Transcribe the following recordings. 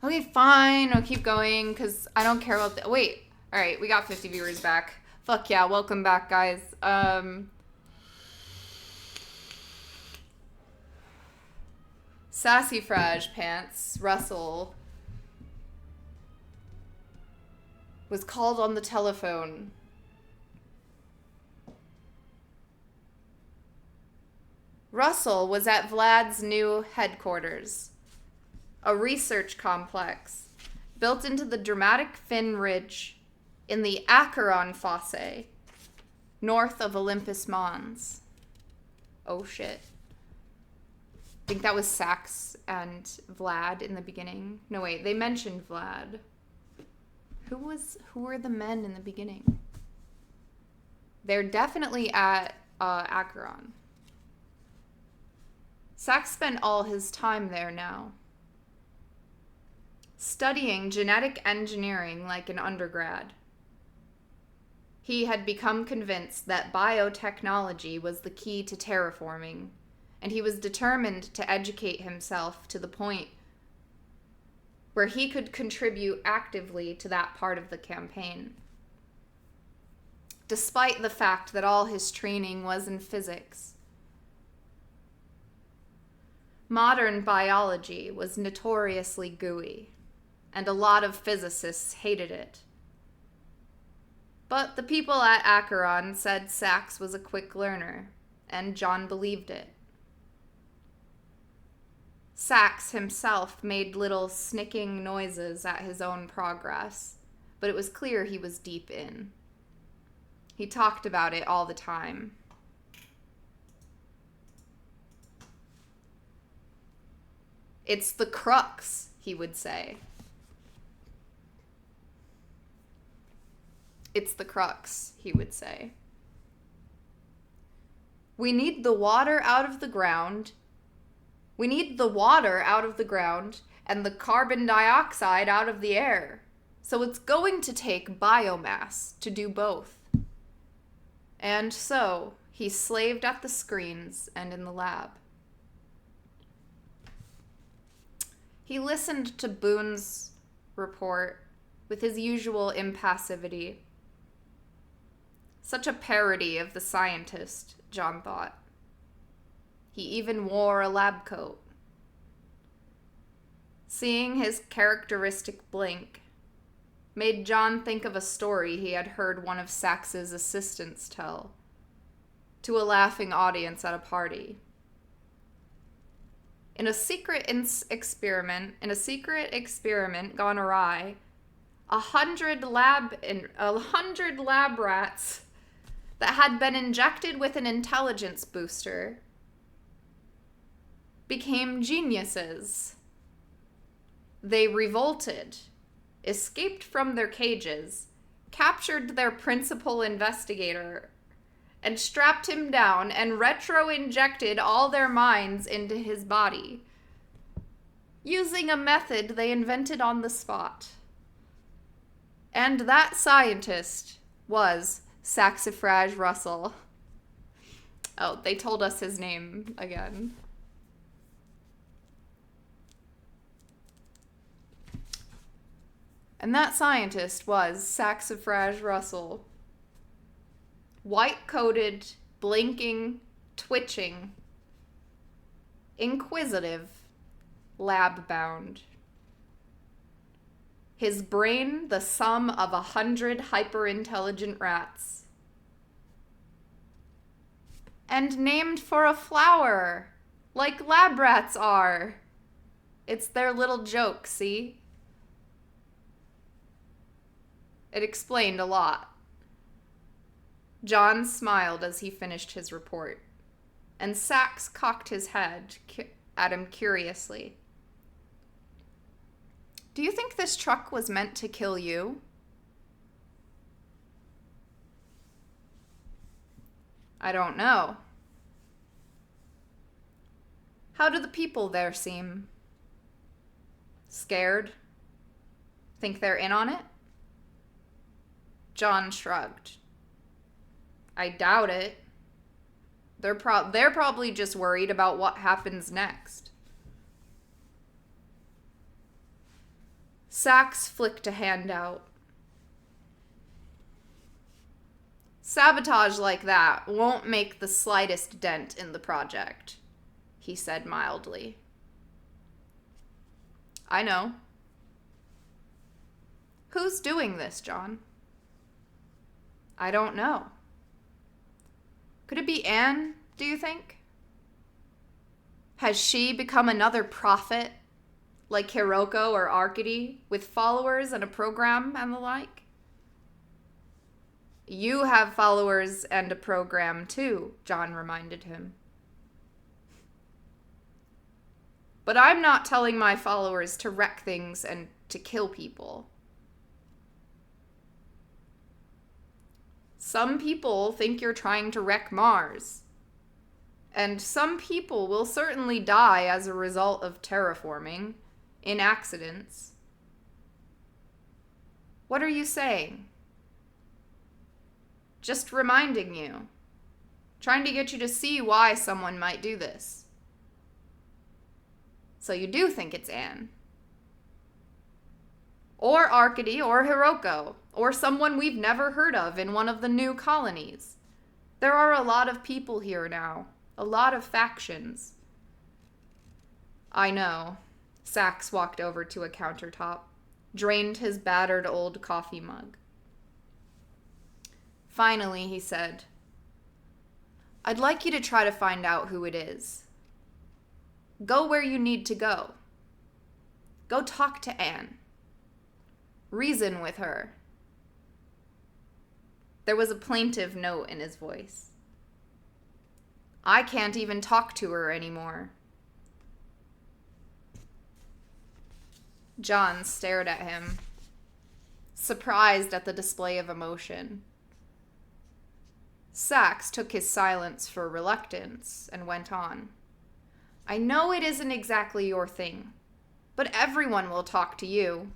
Okay, fine. I'll keep going because I don't care about the. Wait. All right, we got 50 viewers back. Fuck yeah, welcome back, guys. Sassafrage Pants Russell was called on the telephone. Russell was at Vlad's new headquarters, a research complex built into the dramatic Finn Ridge in the Acheron Fosse, north of Olympus Mons. Oh shit. I think that was Sax and Vlad in the beginning. No, wait, they mentioned Vlad. Who were the men in the beginning? They're definitely at Acheron. Sax spent all his time there now, studying genetic engineering like an undergrad. He had become convinced that biotechnology was the key to terraforming, and he was determined to educate himself to the point where he could contribute actively to that part of the campaign. Despite the fact that all his training was in physics, modern biology was notoriously gooey, and a lot of physicists hated it. But the people at Acheron said Sax was a quick learner, and John believed it. Sax himself made little snicking noises at his own progress, but it was clear he was deep in. He talked about it all the time. It's the crux, he would say. It's the crux, he would say. We need the water out of the ground. We need the water out of the ground and the carbon dioxide out of the air. So it's going to take biomass to do both. And so he slaved at the screens and in the lab. He listened to Boone's report with his usual impassivity. Such a parody of the scientist, John thought. He even wore a lab coat. Seeing his characteristic blink made John think of a story he had heard one of Sax's assistants tell to a laughing audience at a party. In a secret experiment gone awry, 100 lab rats that had been injected with an intelligence booster became geniuses. They revolted, escaped from their cages, captured their principal investigator, and strapped him down and retro-injected all their minds into his body, using a method they invented on the spot. And that scientist was Saxifrage Russell. Oh, they told us his name again. And that scientist was Saxifrage Russell. White-coated, blinking, twitching, inquisitive, lab-bound. His brain the sum of 100 hyper-intelligent rats. And named for a flower, like lab rats are. It's their little joke, see? It explained a lot. John smiled as he finished his report, and Sax cocked his head at him curiously. Do you think this truck was meant to kill you? I don't know. How do the people there seem? Scared? Think they're in on it? John shrugged. I doubt it. They're probably just worried about what happens next. Sachs flicked a hand out. Sabotage like that won't make the slightest dent in the project, he said mildly. I know. Who's doing this, John? I don't know. Could it be Anne, do you think? Has she become another prophet, like Hiroko or Arkady, with followers and a program and the like? You have followers and a program too, John reminded him. But I'm not telling my followers to wreck things and to kill people. Some people think you're trying to wreck Mars. And some people will certainly die as a result of terraforming, in accidents. What are you saying? Just reminding you. Trying to get you to see why someone might do this. So you do think it's Anne. Or Arkady, or Hiroko, or someone we've never heard of in one of the new colonies. There are a lot of people here now. A lot of factions. I know. Sachs walked over to a countertop, drained his battered old coffee mug. Finally, he said, I'd like you to try to find out who it is. Go where you need to go. Go talk to Anne. Reason with her. There was a plaintive note in his voice. I can't even talk to her anymore. John stared at him, surprised at the display of emotion. Sachs took his silence for reluctance and went on. I know it isn't exactly your thing, but everyone will talk to you.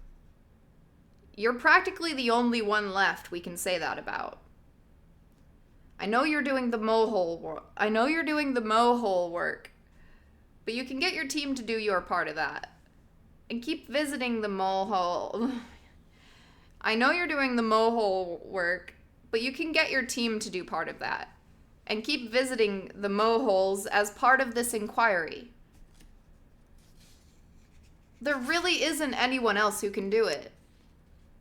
You're practically the only one left we can say that about. I know you're doing the mohole work, but you can get your team to do your part of that. And keep visiting the mohole. I know you're doing the mohole work, but you can get your team to do part of that. And keep visiting the moholes as part of this inquiry. There really isn't anyone else who can do it.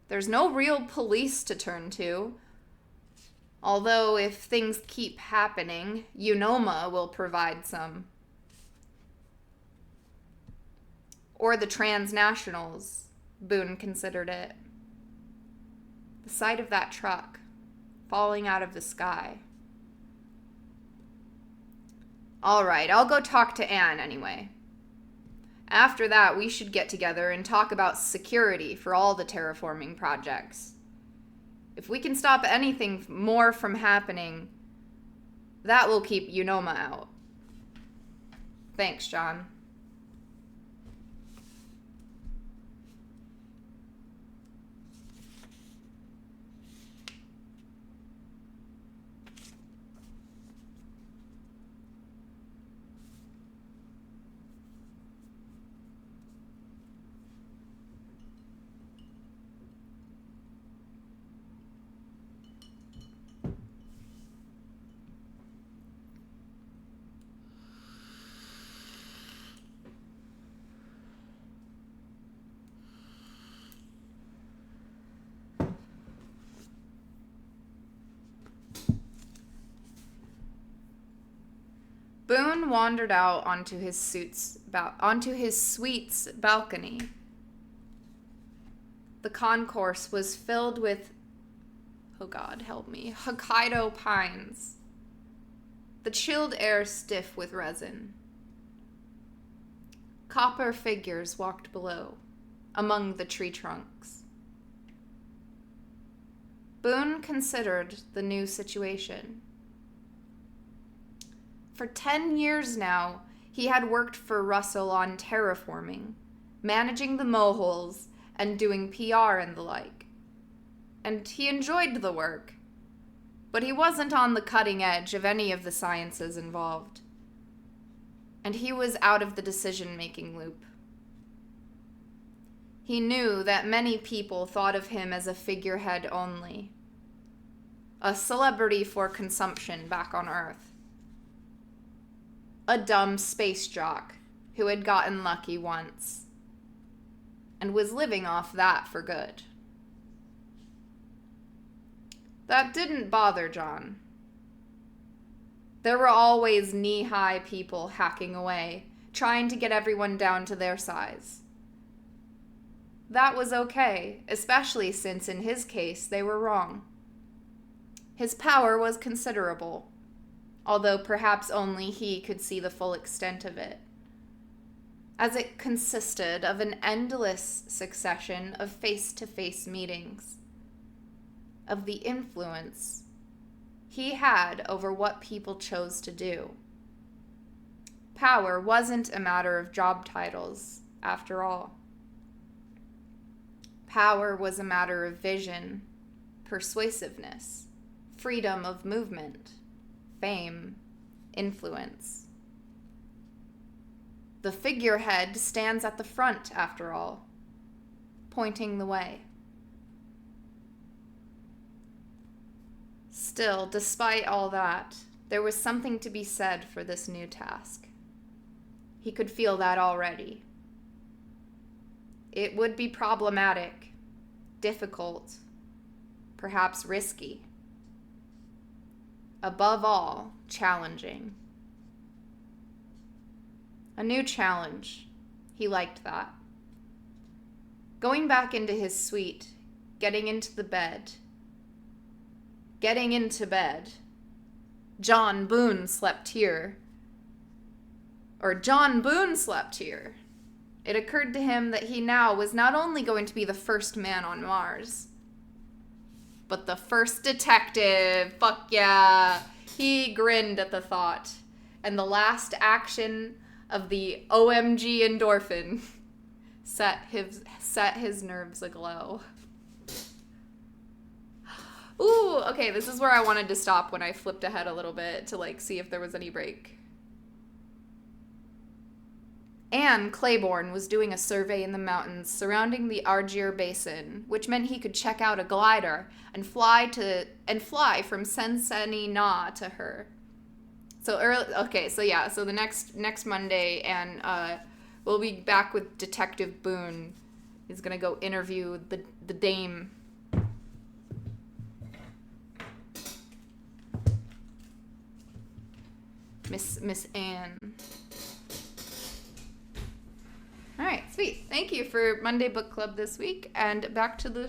There's no real police to turn to. Although, if things keep happening, UNOMA will provide some. Or the transnationals, Boone considered it. The sight of that truck falling out of the sky. All right, I'll go talk to Anne anyway. After that, we should get together and talk about security for all the terraforming projects. If we can stop anything more from happening, that will keep UNOMA out. Thanks, John. Boone wandered out onto his suite's balcony. The concourse was filled with, oh God, help me, Hokkaido pines. The chilled air stiff with resin. Copper figures walked below, among the tree trunks. Boone considered the new situation. For 10 years now, he had worked for Russell on terraforming, managing the moholes, and doing PR and the like. And he enjoyed the work, but he wasn't on the cutting edge of any of the sciences involved. And he was out of the decision-making loop. He knew that many people thought of him as a figurehead only, a celebrity for consumption back on Earth, a dumb space jock who had gotten lucky once and was living off that for good. That didn't bother John. There were always knee-high people hacking away, trying to get everyone down to their size. That was okay, especially since in his case they were wrong. His power was considerable, although perhaps only he could see the full extent of it, as it consisted of an endless succession of face-to-face meetings, of the influence he had over what people chose to do. Power wasn't a matter of job titles, after all. Power was a matter of vision, persuasiveness, freedom of movement, fame, influence. The figurehead stands at the front, after all, pointing the way. Still, despite all that, there was something to be said for this new task. He could feel that already. It would be problematic, difficult, perhaps risky. Above all, challenging. A new challenge. He liked that. Going back into his suite, getting into bed. John Boone slept here. It occurred to him that he now was not only going to be the first man on Mars, but the first detective. Fuck yeah. He grinned at the thought, and the last action of the OMG endorphin set his nerves aglow. Ooh, okay, this is where I wanted to stop when I flipped ahead a little bit to see if there was any break. Anne Claiborne was doing a survey in the mountains surrounding the Argier Basin, which meant he could check out a glider and fly from Senseni Na to her. So the next Monday, and we'll be back with Detective Boone. He's gonna go interview the dame. Miss Anne. All right, sweet. Thank you for Monday Book Club this week, and back to the